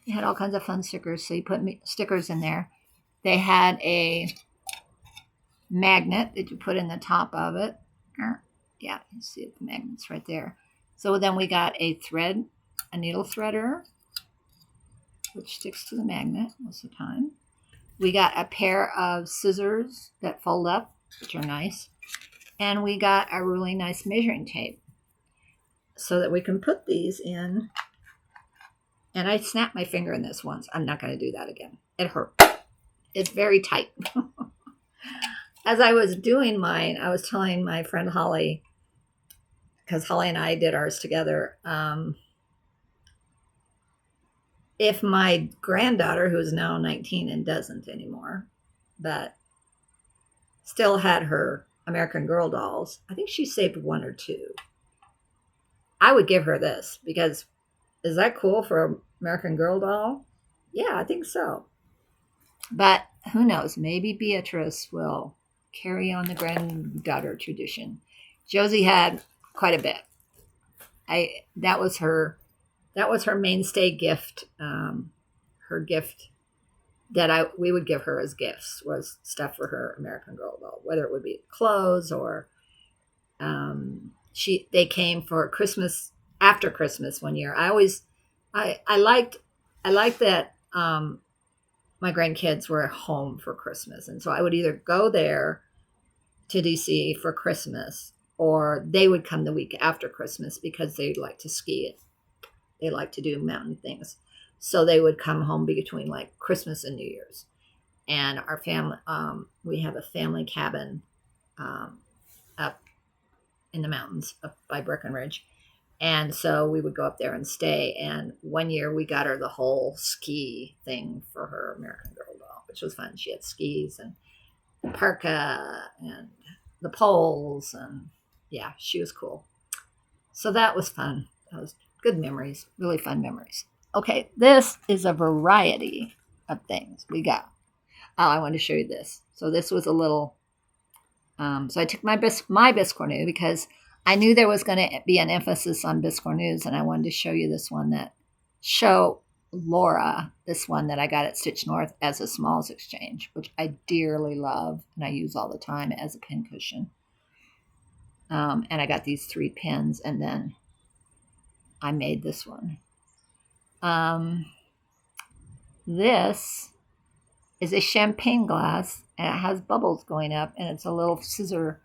They had all kinds of fun stickers, so you put stickers in there. They had a magnet that you put in the top of it. Yeah, you see the magnet's right there. So then we got a needle threader, which sticks to the magnet most of the time. We got a pair of scissors that fold up, which are nice. And we got a really nice measuring tape so that we can put these in. And I snapped my finger in this once. I'm not going to do that again. It hurt. It's very tight. As I was doing mine, I was telling my friend Holly, because Holly and I did ours together, if my granddaughter, who is now 19 and doesn't anymore, but still had her American Girl dolls, I think she saved one or two. I would give her this because is that cool for an American Girl doll? Yeah, I think so. But who knows? Maybe Beatrice will carry on the granddaughter tradition. Josie had quite a bit. That was her mainstay gift. Her gift that we would give her as gifts was stuff for her American Girl doll, whether it would be clothes or they came for Christmas, after Christmas one year. I liked that my grandkids were at home for Christmas, and so I would either go there to DC for Christmas, or they would come the week after Christmas because they like to ski. They like to do mountain things. So they would come home between like Christmas and New Year's. And our family, we have a family cabin up in the mountains up by Breckenridge. And so we would go up there and stay. And one year we got her the whole ski thing for her American Girl doll, which was fun. She had skis and the parka and the poles. And yeah, she was cool. So that was fun. That was good memories, really fun memories. Okay, this is a variety of things we got. Oh, I wanted to show you this. So this was a little, so I took my Biscornu because I knew there was going to be an emphasis on Biscornus, and I wanted to show you this one show Laura, this one that I got at Stitch North as a smalls exchange, which I dearly love and I use all the time as a pin cushion. And I got these 3 pins, and then I made this one. This is a champagne glass, and it has bubbles going up, and it's a little scissor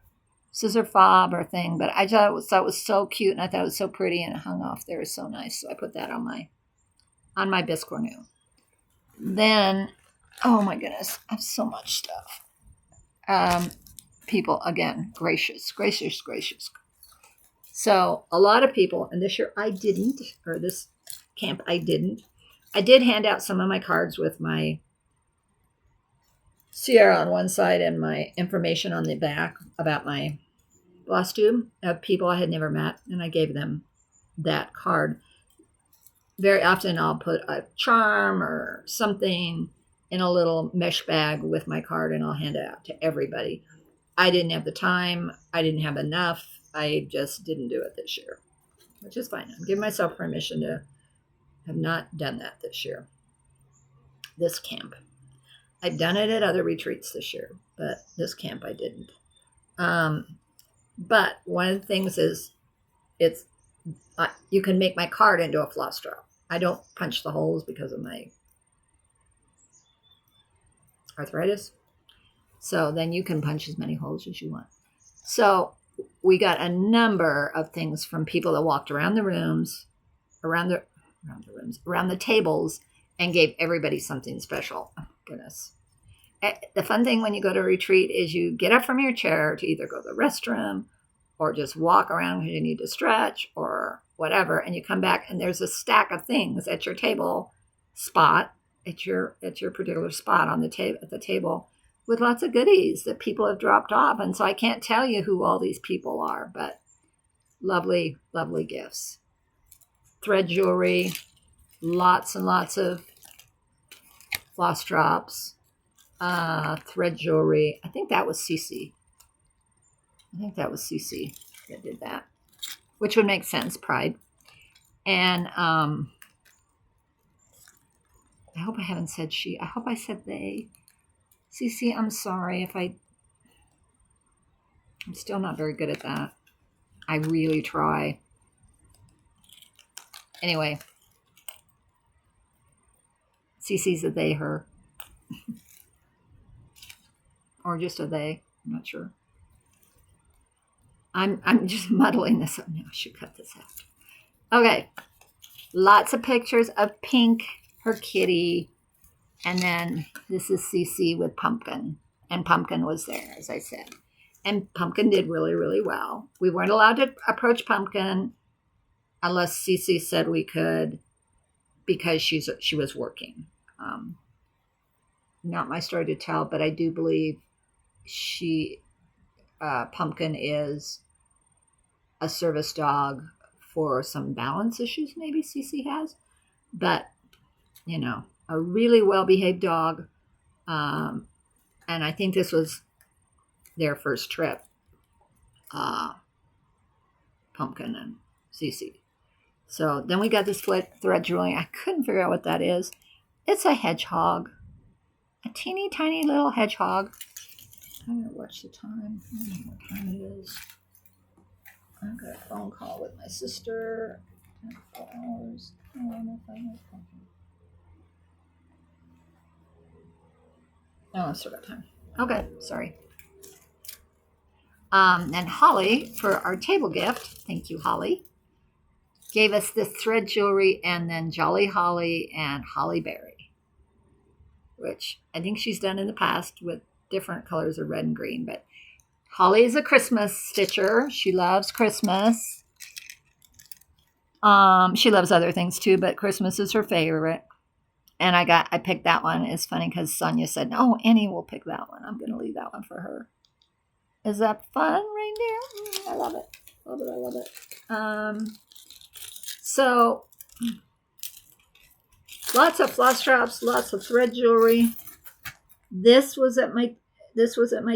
fob or thing. But I thought it was so cute, and I thought it was so pretty, and it hung off there. It was so nice. So I put that on my Biscornu. Then, oh my goodness, I have so much stuff. People, again, gracious. So a lot of people, and this year I didn't, or this camp I didn't. I did hand out some of my cards with my Sierra on one side and my information on the back about my gloss tube of people I had never met, and I gave them that card. Very often I'll put a charm or something in a little mesh bag with my card, and I'll hand it out to everybody. I didn't have the time. I didn't have enough. I just didn't do it this year, which is fine. I'm giving myself permission to have not done that this year, this camp. I've done it at other retreats this year, but this camp I didn't. But one of the things is you can make my card into a floss drop. I don't punch the holes because of my arthritis. So then you can punch as many holes as you want. So we got a number of things from people that walked around the rooms, around the tables, and gave everybody something special. Oh, goodness. The fun thing when you go to a retreat is you get up from your chair to either go to the restroom or just walk around because you need to stretch or whatever, and you come back and there's a stack of things at your table spot, at your particular spot on at the table, with lots of goodies that people have dropped off. And so I can't tell you who all these people are, but lovely, lovely gifts. Thread jewelry, lots and lots of floss drops, thread jewelry. I think that was Cece that did that, which would make sense, Pride. And I hope I haven't said she. I hope I said they. Cece, I'm sorry if I'm still not very good at that. I really try. Anyway, Cece's a they, her. Or just a they. I'm not sure. I'm just muddling this up now. I should cut this out. Okay. Lots of pictures of Pink, her kitty. And then this is Cece with Pumpkin. And Pumpkin was there, as I said. And Pumpkin did really, really well. We weren't allowed to approach Pumpkin unless Cece said we could because she was working. Not my story to tell, but I do believe Pumpkin is a service dog for some balance issues maybe Cece has. But, a really well-behaved dog. And I think this was their first trip, Pumpkin and Cece. So then we got this thread drilling. I couldn't figure out what that is. It's a hedgehog. A teeny tiny little hedgehog. I'm going to watch the time. I don't know what time it is. I've got a phone call with my sister. 4 hours. I don't know if I have something. Oh, I still got time. Okay, sorry. And Holly, for our table gift, thank you, Holly, gave us this thread jewelry and then Jolly Holly and Holly Berry, which I think she's done in the past with different colors of red and green. But Holly is a Christmas stitcher. She loves Christmas. She loves other things too, but Christmas is her favorite. And I picked that one. It's funny because Sonia said, "No, Annie will pick that one. I'm going to leave that one for her." Is that fun, reindeer? I love it. Love it. I love it. So lots of floss traps, lots of thread jewelry. This was at my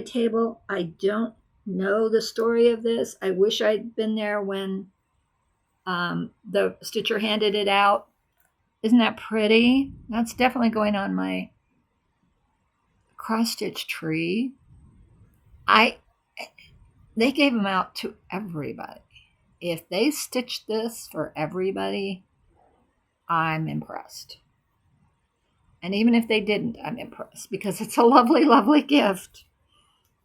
table. I don't know the story of this. I wish I'd been there when the stitcher handed it out. Isn't that pretty? That's definitely going on my cross stitch tree. They gave them out to everybody. If they stitched this for everybody, I'm impressed. And even if they didn't, I'm impressed because it's a lovely, lovely gift.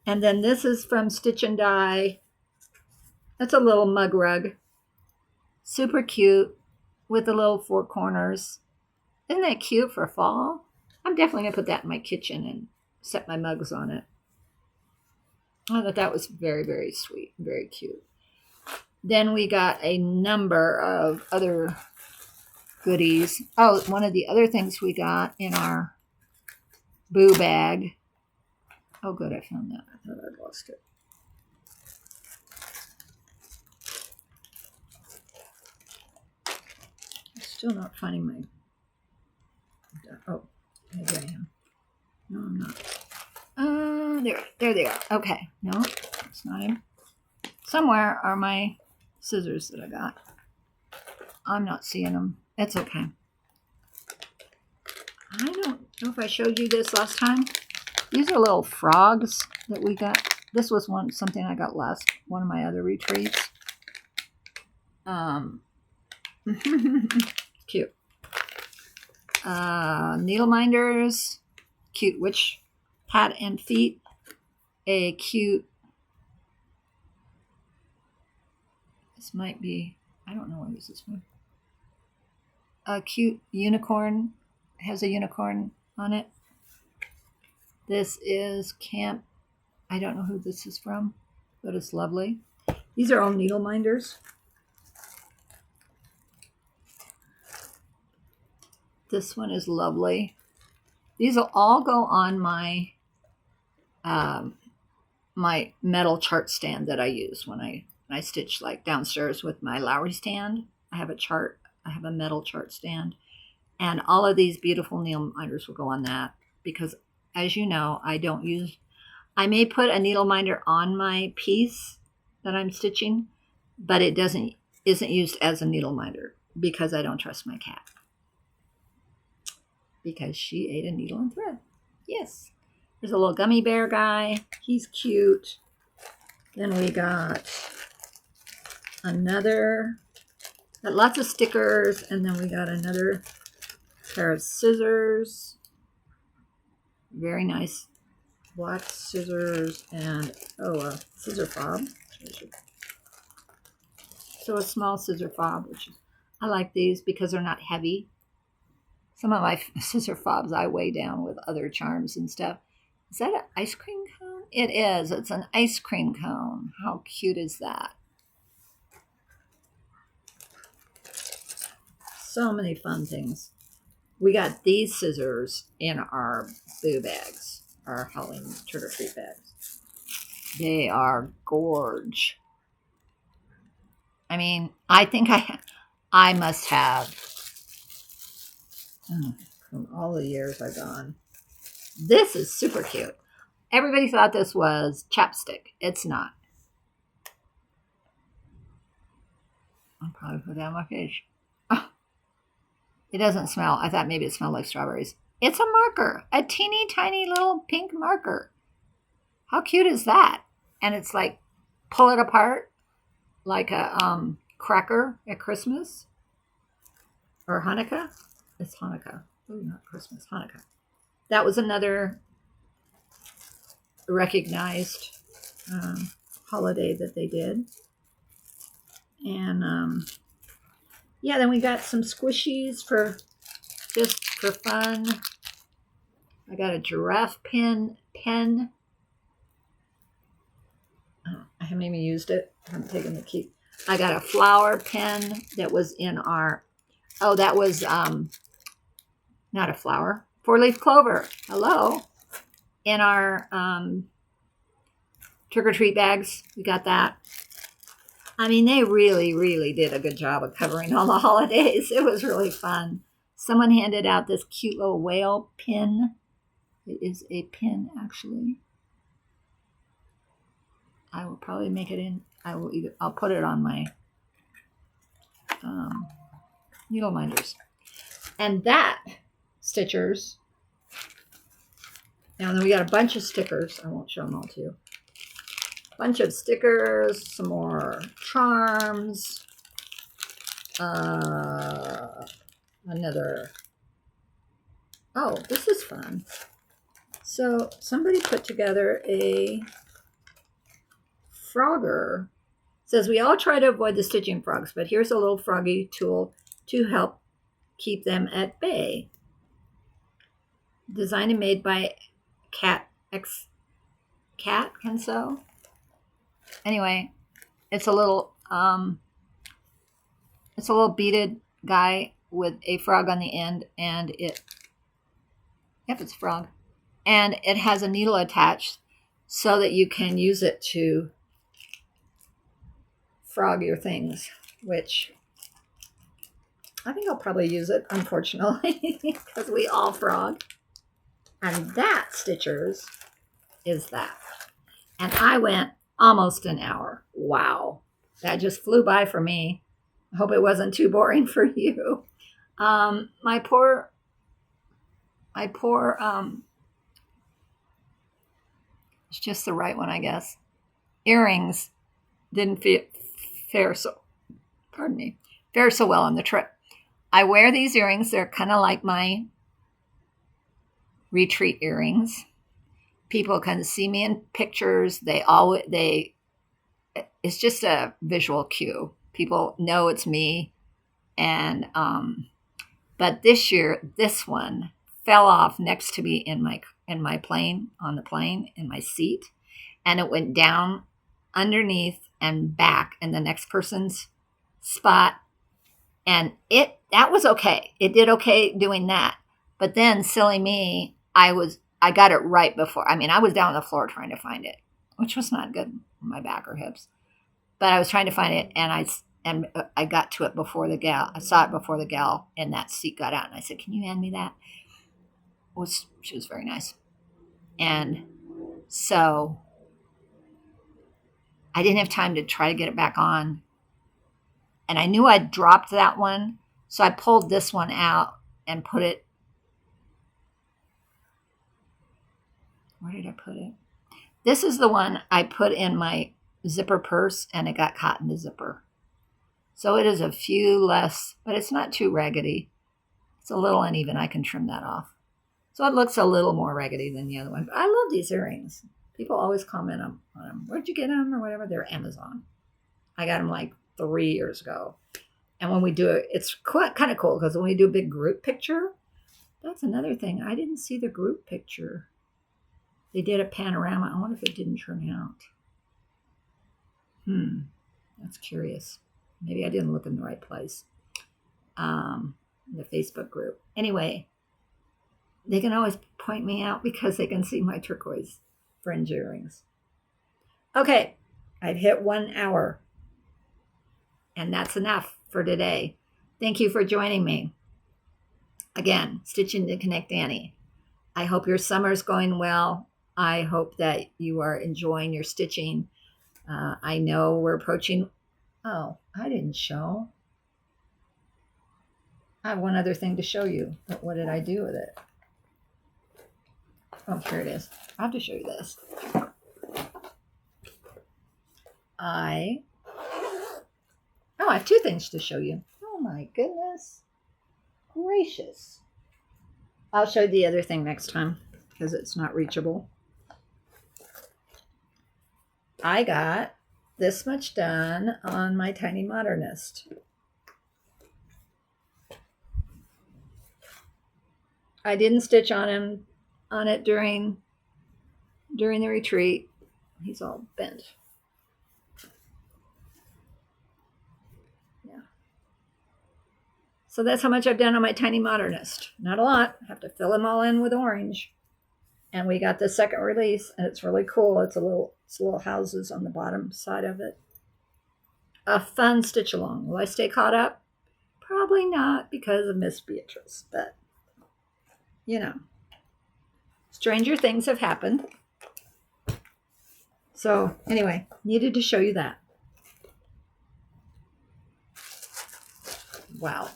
And then this is from Stitch and Die. That's a little mug rug. Super cute with the little 4 corners. Isn't that cute for fall? I'm definitely going to put that in my kitchen and set my mugs on it. I thought that was very, very sweet, very cute. Then we got a number of other goodies. Oh, one of the other things we got in our boo bag. Oh, good, I found that. I thought I'd lost it. I'm still not finding my... Oh, maybe I am. No, I'm not. There they are. Okay, no, it's not him. Somewhere are my scissors that I got. I'm not seeing them. It's okay. I don't know if I showed you this last time. These are little frogs that we got. This was something I got last one of my other retreats. Cute. Needle minders, cute witch hat and feet. A cute. This might be. I don't know what is this one. A cute unicorn. Has a unicorn on it. This is Camp. I don't know who this is from, but it's lovely. These are all needle minders. This one is lovely. These will all go on my my metal chart stand that I use when I stitch like downstairs with my Lowry stand. I have a metal chart stand. And all of these beautiful needle minders will go on that because, as you know, I may put a needle minder on my piece that I'm stitching, but it isn't used as a needle minder because I don't trust my cat. Because she ate a needle and thread. Yes. There's a little gummy bear guy. He's cute. Then we got another Got lots of stickers, and then we got another pair of scissors. Very nice black scissors, and a scissor fob. So a small scissor fob, which I like these because they're not heavy. Some of my scissor fobs I weigh down with other charms and stuff. Is that an ice cream cone? It is. It's an ice cream cone. How cute is that? So many fun things. We got these scissors in our boo bags, our Halloween trick-or-treat bags. They are gorge. I mean, I think I must have, from all the years I've gone. This is super cute. Everybody thought this was chapstick. It's not. I'll probably put that on my face. Oh, it doesn't smell. I thought maybe it smelled like strawberries. It's a marker. A teeny tiny little pink marker. How cute is that? And it's like, pull it apart like a cracker at Christmas or Hanukkah. It's Hanukkah. Oh, not Christmas. Hanukkah. That was another recognized holiday that they did. And yeah, then we got some squishies for just for fun. I got a giraffe pen. I haven't even used it. I haven't taken the key. I got a flower pen that was in our, that was not a flower, 4-leaf clover. Hello. In our trick-or-treat bags. We got that. I mean, they really, really did a good job of covering all the holidays. It was really fun. Someone handed out this cute little whale pin. It is a pin, actually. I will probably make it in. I'll put it on my needle minders. And that, Stitchers. Now, then we got a bunch of stickers. I won't show them all to you. Bunch of stickers, some more charms, another. Oh, this is fun. So somebody put together a Frogger. It says we all try to avoid the stitching frogs, but here's a little froggy tool to help keep them at bay. Designed and made by Cat Can Sew. Anyway, it's a little beaded guy with a frog on the end, and it's a frog, and it has a needle attached so that you can use it to frog your things, which I think I'll probably use it, unfortunately, because we all frog. And that, Stitchers, is that. And I went almost an hour. Wow. That just flew by for me. I hope it wasn't too boring for you. My poor, it's just the right one, I guess. Earrings didn't fare so well on the trip. I wear these earrings. They're kind of like my retreat earrings. People can see me in pictures. It's just a visual cue. People know it's me. And but this year, this one fell off next to me in my plane, on the plane, in my seat, and it went down underneath and back in the next person's spot. And that was okay. It did okay doing that. But then, silly me, I got it right before. I mean, I was down on the floor trying to find it, which was not good on my back or hips. But I was trying to find it, and I got to it before the gal. I saw it before the gal in that seat got out, and I said, "Can you hand me that?" She was very nice. And so I didn't have time to try to get it back on. And I knew I'd dropped that one, so I pulled this one out and put it. Where did I put it? This is the one I put in my zipper purse, and it got caught in the zipper. So it is a few less, but it's not too raggedy. It's a little uneven. I can trim that off. So it looks a little more raggedy than the other one. But I love these earrings. People always comment on them. Where'd you get them or whatever? They're Amazon. I got them like 3 years ago. And when we do it, it's kind of cool because when we do a big group picture, that's another thing. I didn't see the group picture. They did a panorama. I wonder if it didn't turn out. That's curious. Maybe I didn't look in the right place. The Facebook group. Anyway, they can always point me out because they can see my turquoise fringe earrings. Okay, I've hit 1 hour. And that's enough for today. Thank you for joining me. Again, Stitching to Connect Annie. I hope your summer's going well. I hope that you are enjoying your stitching. I know we're approaching... Oh, I didn't show. I have one other thing to show you, but what did I do with it? Oh, here it is. I have to show you this. I have 2 things to show you. Oh my goodness gracious. I'll show you the other thing next time because it's not reachable. I got this much done on my Tiny Modernist. I didn't stitch on it during the retreat. He's all bent. Yeah. So that's how much I've done on my Tiny Modernist. Not a lot. I have to fill them all in with orange. And we got the second release, and it's really cool. It's little houses on the bottom side of it. A fun stitch along. Will I stay caught up? Probably not because of Miss Beatrice, but you know, stranger things have happened. So anyway, needed to show you that. Wow.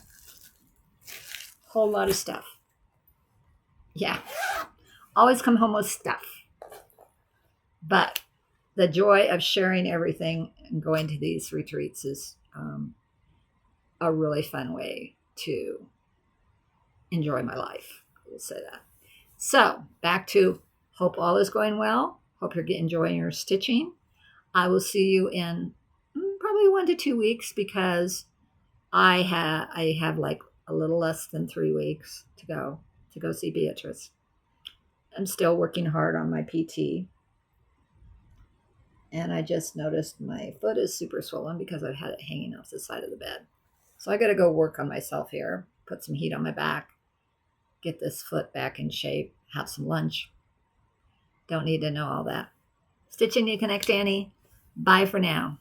Whole lot of stuff. Yeah. Always come home with stuff. But the joy of sharing everything and going to these retreats is a really fun way to enjoy my life. I will say that. So back to hope all is going well. Hope you're enjoying your stitching. I will see you in probably 1 to 2 weeks because I have like a little less than 3 weeks to go see Beatrice. I'm still working hard on my PT. And I just noticed my foot is super swollen because I've had it hanging off the side of the bed. So I got to go work on myself here, put some heat on my back, get this foot back in shape, have some lunch. Don't need to know all that. Stitching to Connect Annie. Bye for now.